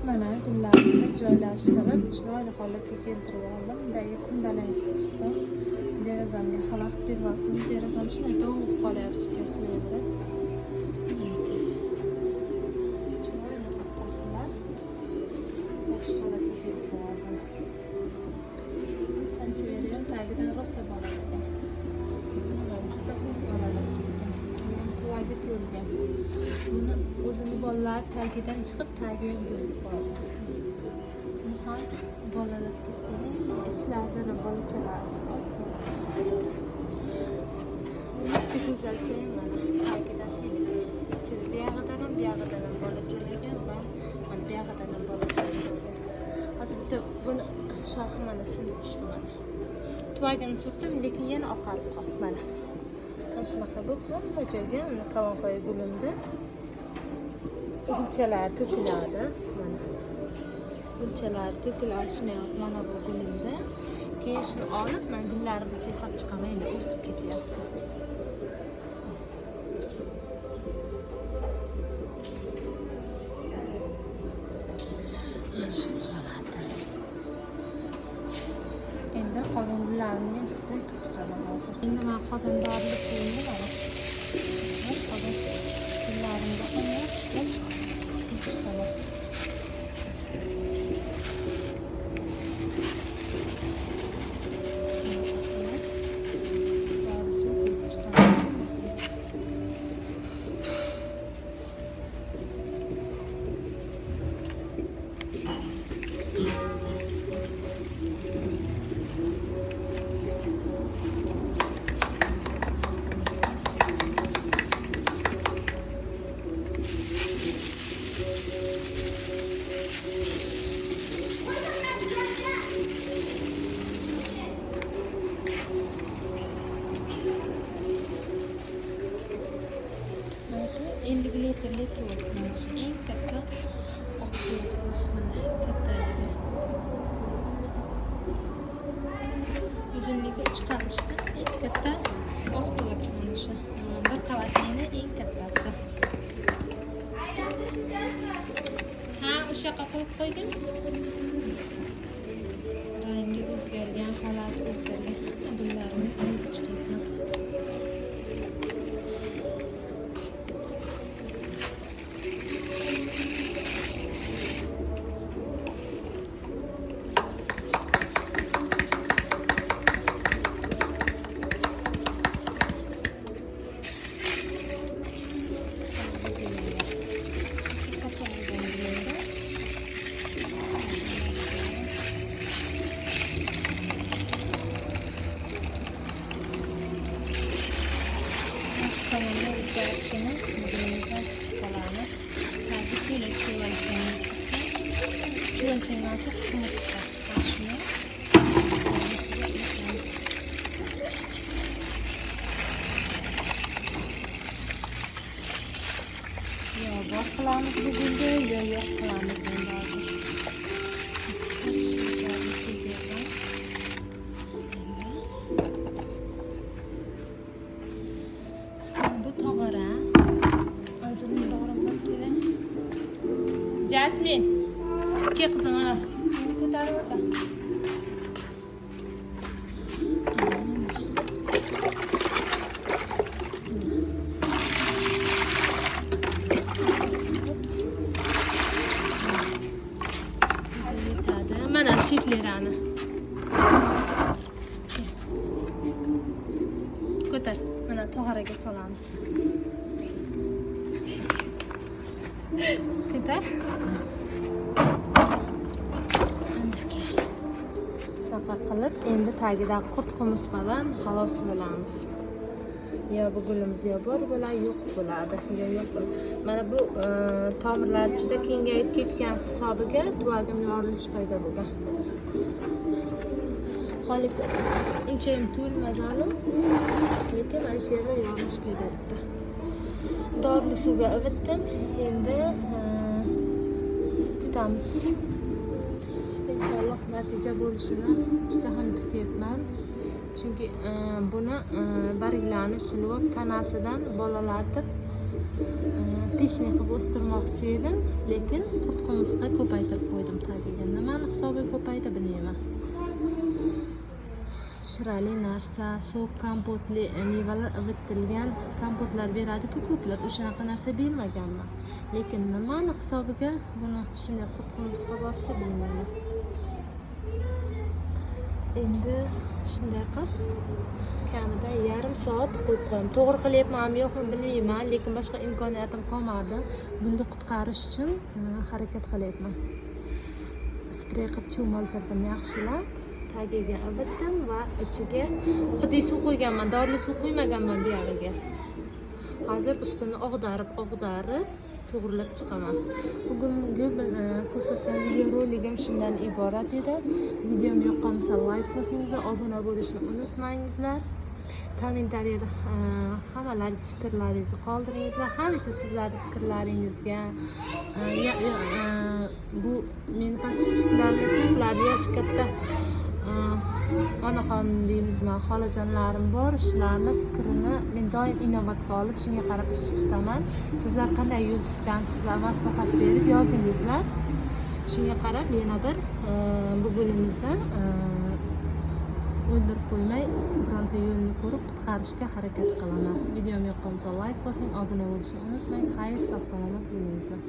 mana gullarni joylashtirib, chiroyli holatga keltirib oldim. Undagi kundalik chiqdi. Derazamga xalaqit bermasin. Derazam shunday dovib qolyapti spirtlayverib. Chiroyli qilib yaxshi holatga keltirib oldim. Sanseveriya tagidan rosa bolalar. Buni o'zini bolalar tagidan chiqib tagiga bo'lib qoldi. Bu ham bolalar ketgan, ichlarida bolachalar. Bitta go'zalchayam mana tagidan ichida buyog'idan ham bolachalargan va mana buyog'idan ham bolacha chiqdi. Hozir bitta buni shoxi mana sinib tushdi mana. Tuvagini surtdim, lekin yana oqarib qoldi mana. Shunaqa bo'lib hamma joyga uni kavanxoya gulimda gulchalar to'kiladi mana. Gulchalar to'kiladi shunday mana bu gulimda. Keyin shuni olib men gullarimni chesab chiqaman, endi o'sib ketyapti. Shu holatda. Endi qolgan gullarni ham spray qilib chiqaman hozir. Endi men qozondorni qo'ydim mana. Qozon gullarimni ham yaxshilab chiqaman. Endi litrli to'rt eng katta oq katta uzunligi 3 qarishda eng katta oq to'rt mana shu bir qavatli eng kattasi. Ha, o'sha yoqqa qo'yib qo'ydim. Rangi o'zgargan, holati o'zgargan. Bularni olib chiqaman. Bor qilamiz bugunga yo yo'q qilamiz endi hozir. Bu tog'ora. Hozir dorim bor keling. Jasmin. Ke qizim mana. Endi ko'tarib o'rda. Mana shiflerani. Ko'tar. Mana tog'oraga solamiz. Ko'tar. Shunaqa qilib endi tagidan qurt qumursqadan xalos bo'lamiz. Yo bu gulimiz yo bor bo'ladi, yo'q bo'ladi, yo yo'q. Mana bu tomirlar juda kengayib ketgan hisobiga tuvagim yorilish paydo bo'lgan. Hali inchayim to'lmagan, lekin mana shu yerda yorilish paydo bo'ldi. Dorli suvga ivitdim. Endi kutamiz. İnşallah natija bo'lishini juda ham kutyapman. Chunki buni barglarni shilib tanasidan bolalatib peshni qilib o'stirmoqchi edim, lekin qurt qumursqa ko'paytirib qo'ydim tagiga. Nimani hisobiga ko'paydi bilmayman. Shirali narsa, so'q kompotli mevalar ivitilgan kompotlar beradi-ku ko'plar. O'shanaqa narsa bermaganman. Lekin nimani hisobiga buni shunday qumursqa bosdi bilmayman. Endi shunday qilib kamida yarim soat qo'yib qo'yaman. To'g'ri qilyapmanmi yo'qmi bilmayman, lekin boshqa imkoniyatim qolmadi. Gulni qutqarish uchun harakat qilyapman. Sprey qilib cho'miltirdim yaxshilab. Tagiga ivitdim va ichiga oddiy suv qo'yganman. Dorli suv qo'ymaganman bu yog'iga. Hozir ustini og'darib to'g'rilab chiqaman. Bugungi ko'rsatgan video roligim shundan iborat edi. Videom yoqqansa like bosingizlar, obuna bo'lishni unutmangizlar. Kommentariyada hammalaringiz fikrlaringizni qoldiringizlar. Hamisha sizlarning fikrlaringizga bu meni podpischiklarimni ko'plari yoshi katta onaxon deymizmi, xolajonlarim bor. Shularni fikrini men doim inobatga olib, shunga qarab ish tutaman. Sizlar qanday yo'l tutgansizlar, maslahat berib yozingizlar. Shunga qarab yana bir bu bo'limimizda o'ldirib qo'ymay, bironta yo'lni ko'rib qutqarishga harakat qilaman. Videom yoqqansa like bosing, obuna bo'lishni unutmang. Xayr, sog' salomat bo'lingizlar.